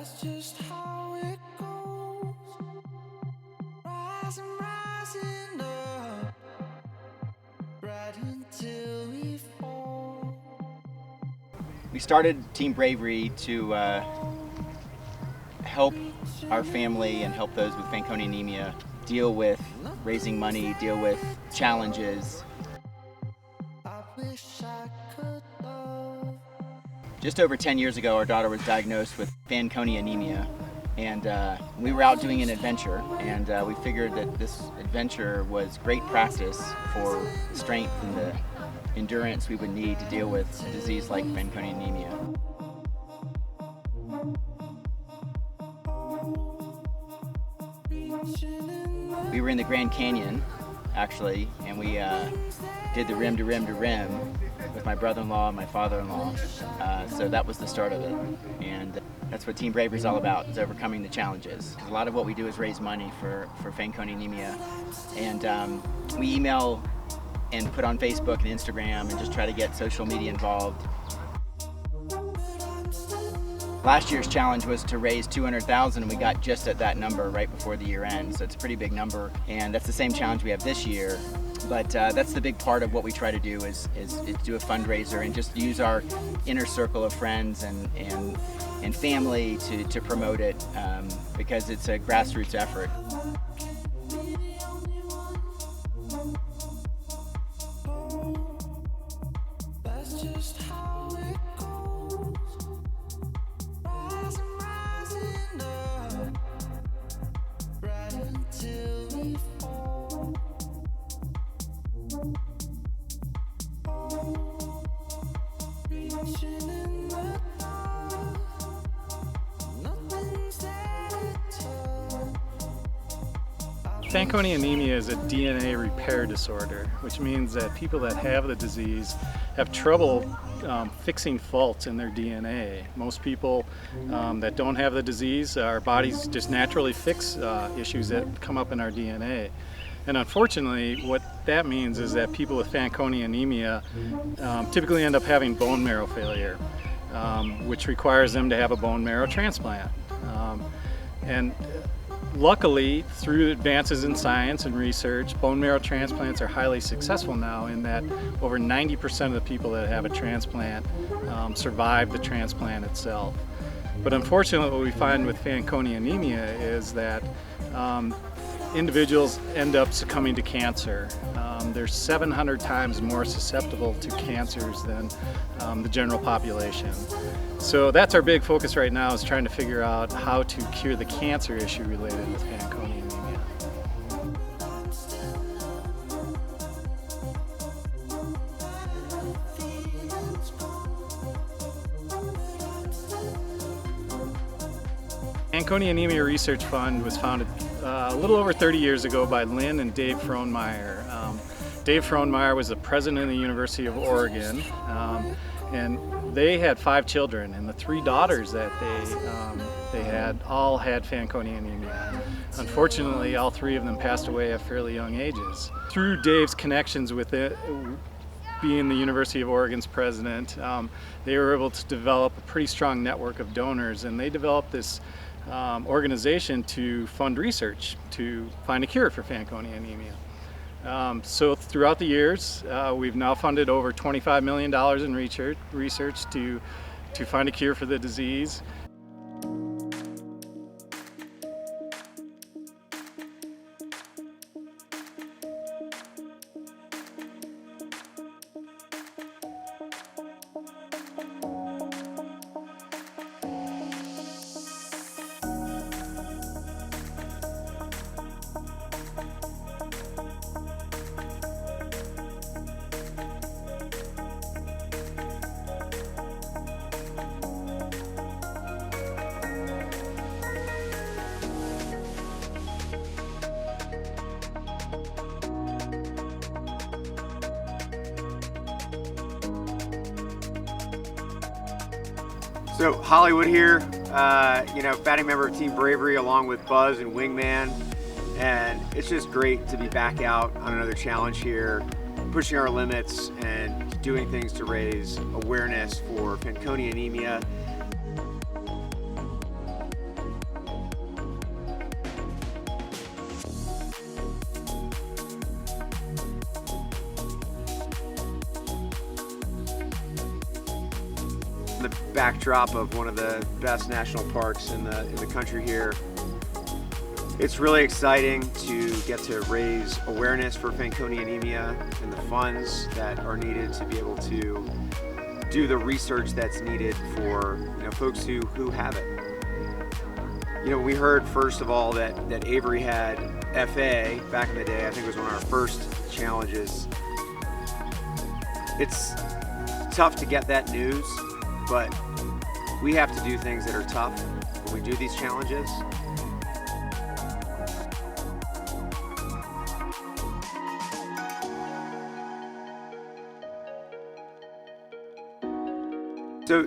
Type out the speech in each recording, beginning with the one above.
That's just how it goes. Rising up, right until we fall. We started Team Bravery to help our family and help those with Fanconi anemia deal with raising money, deal with challenges. I wish I could love. Just over 10 years ago, our daughter was diagnosed with Fanconi anemia, and we were out doing an adventure, and we figured that this adventure was great practice for the strength and the endurance we would need to deal with a disease like Fanconi anemia. We were in the Grand Canyon, actually, and we did the rim to rim to rim with my brother-in-law and my father-in-law. So that was the start of it, and that's what Team Bravery is all about, is overcoming the challenges. A lot of what we do is raise money for Fanconi anemia, and we email and put on Facebook and Instagram and just try to get social media involved. Last year's challenge was to raise $200,000, and we got just at that number right before the year end, so it's a pretty big number, and that's the same challenge we have this year. But that's the big part of what we try to do is do a fundraiser and just use our inner circle of friends and family to promote it, because it's a grassroots effort. That's just how it goes. Rising up, right until we fall. Reaching in the dark, nothing's there to turn. Fanconi anemia is a DNA repair disorder, which means that people that have the disease have trouble fixing faults in their DNA. Most people that don't have the disease, our bodies just naturally fix issues that come up in our DNA. And unfortunately, what that means is that people with Fanconi anemia typically end up having bone marrow failure, which requires them to have a bone marrow transplant. And luckily, through advances in science and research, bone marrow transplants are highly successful now, in that over 90% of the people that have a transplant survive the transplant itself. But unfortunately, what we find with Fanconi anemia is that individuals end up succumbing to cancer. They're 700 times more susceptible to cancers than the general population. So that's our big focus right now, is trying to figure out how to cure the cancer issue related with Fanconi anemia. Fanconi Anemia Research Fund was founded a little over 30 years ago by Lynn and Dave Frohnmeyer. Dave Frohnmeyer was the president of the University of Oregon, and they had 5 children, and the 3 daughters that they had all had Fanconi anemia. Unfortunately, all 3 of them passed away at fairly young ages. Through Dave's connections with it, being the University of Oregon's president, they were able to develop a pretty strong network of donors, and they developed this organization to fund research to find a cure for Fanconi anemia. So throughout the years, we've now funded over $25 million in research to find a cure for the disease. So Hollywood here, founding member of Team Bravery along with Buzz and Wingman, and it's just great to be back out on another challenge here, pushing our limits and doing things to raise awareness for Fanconi anemia. The backdrop of one of the best national parks in the country here. It's really exciting to get to raise awareness for Fanconi anemia and the funds that are needed to be able to do the research that's needed for folks who have it. We heard first of all that Avery had FA back in the day. I think it was one of our first challenges. It's tough to get that news, but we have to do things that are tough when we do these challenges.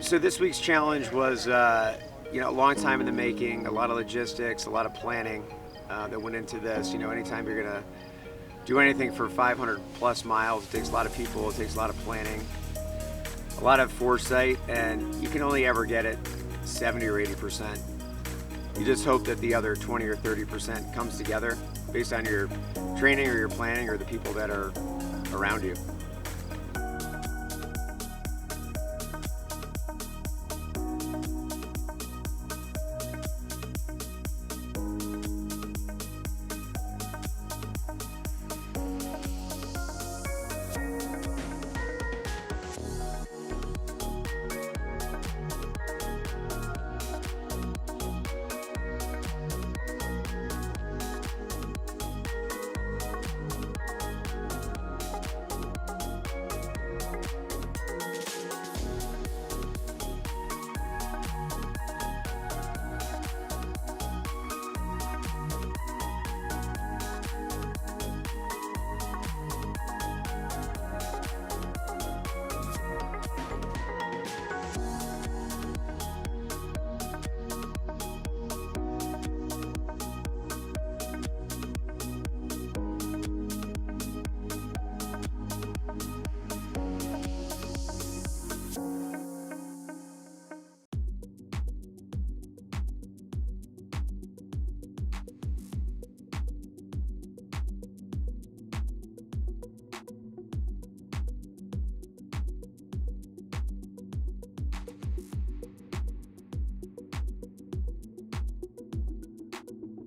So this week's challenge was a long time in the making, a lot of logistics, a lot of planning that went into this. Anytime you're gonna do anything for 500 plus miles, it takes a lot of people, it takes a lot of planning, a lot of foresight, and you can only ever get it 70 or 80%. You just hope that the other 20 or 30% comes together based on your training or your planning or the people that are around you.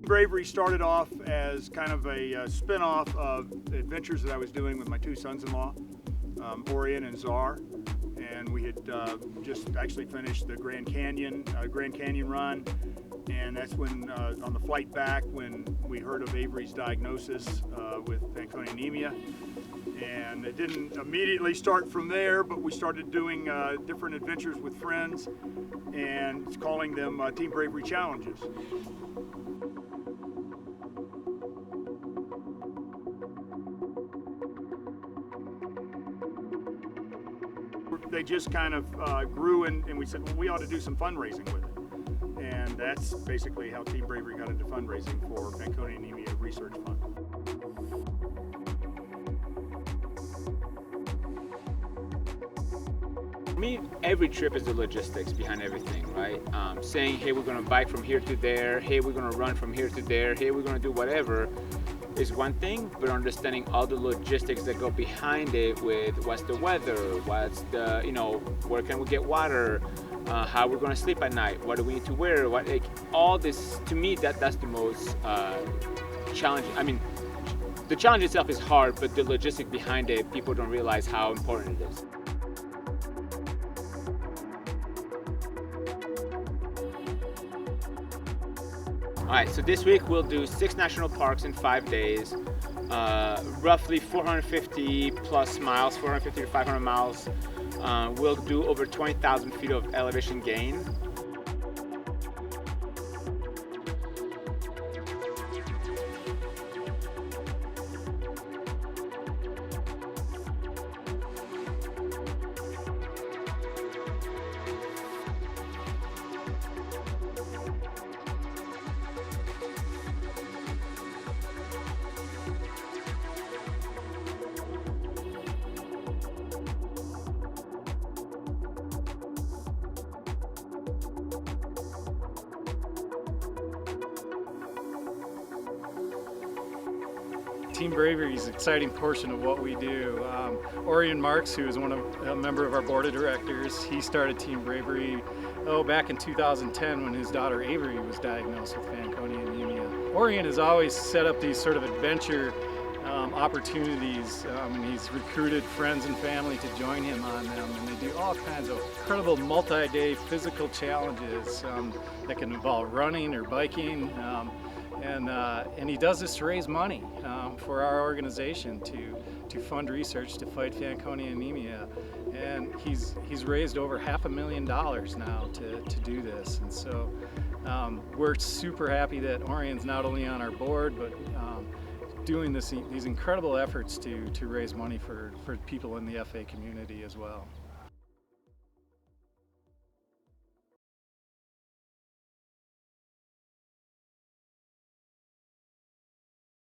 Bravery started off as kind of a spin-off of adventures that I was doing with my two sons-in-law, Orion and Czar, and we had just actually finished the Grand Canyon run, and that's when on the flight back when we heard of Avery's diagnosis with Fanconi anemia. And it didn't immediately start from there, but we started doing different adventures with friends and calling them Team Bravery challenges. They just kind of grew, and we said, well, we ought to do some fundraising with it. And that's basically how Team Bravery got into fundraising for Fanconi Anemia Research Fund. For me, every trip is the logistics behind everything, right? Saying, hey, we're gonna bike from here to there, hey, we're gonna run from here to there, hey, we're gonna do whatever, is one thing, but understanding all the logistics that go behind it with what's the weather, what's the, where can we get water, how we're gonna sleep at night, what do we need to wear, all this, to me, that's the most challenging. I mean, the challenge itself is hard, but the logistics behind it, people don't realize how important it is. All right, so this week we'll do 6 national parks in 5 days, roughly 450 plus miles, 450 to 500 miles. We'll do over 20,000 feet of elevation gain. Team Bravery is an exciting portion of what we do. Orion Marks, who is a member of our board of directors, he started Team Bravery back in 2010 when his daughter Avery was diagnosed with Fanconi anemia. Orion has always set up these sort of adventure opportunities, and he's recruited friends and family to join him on them, and they do all kinds of incredible multi-day physical challenges that can involve running or biking, and he does this to raise money for our organization to fund research to fight Fanconi anemia, and he's raised over $500,000 now to do this, and so we're super happy that Orion's not only on our board but doing these incredible efforts to raise money for people in the FA community as well.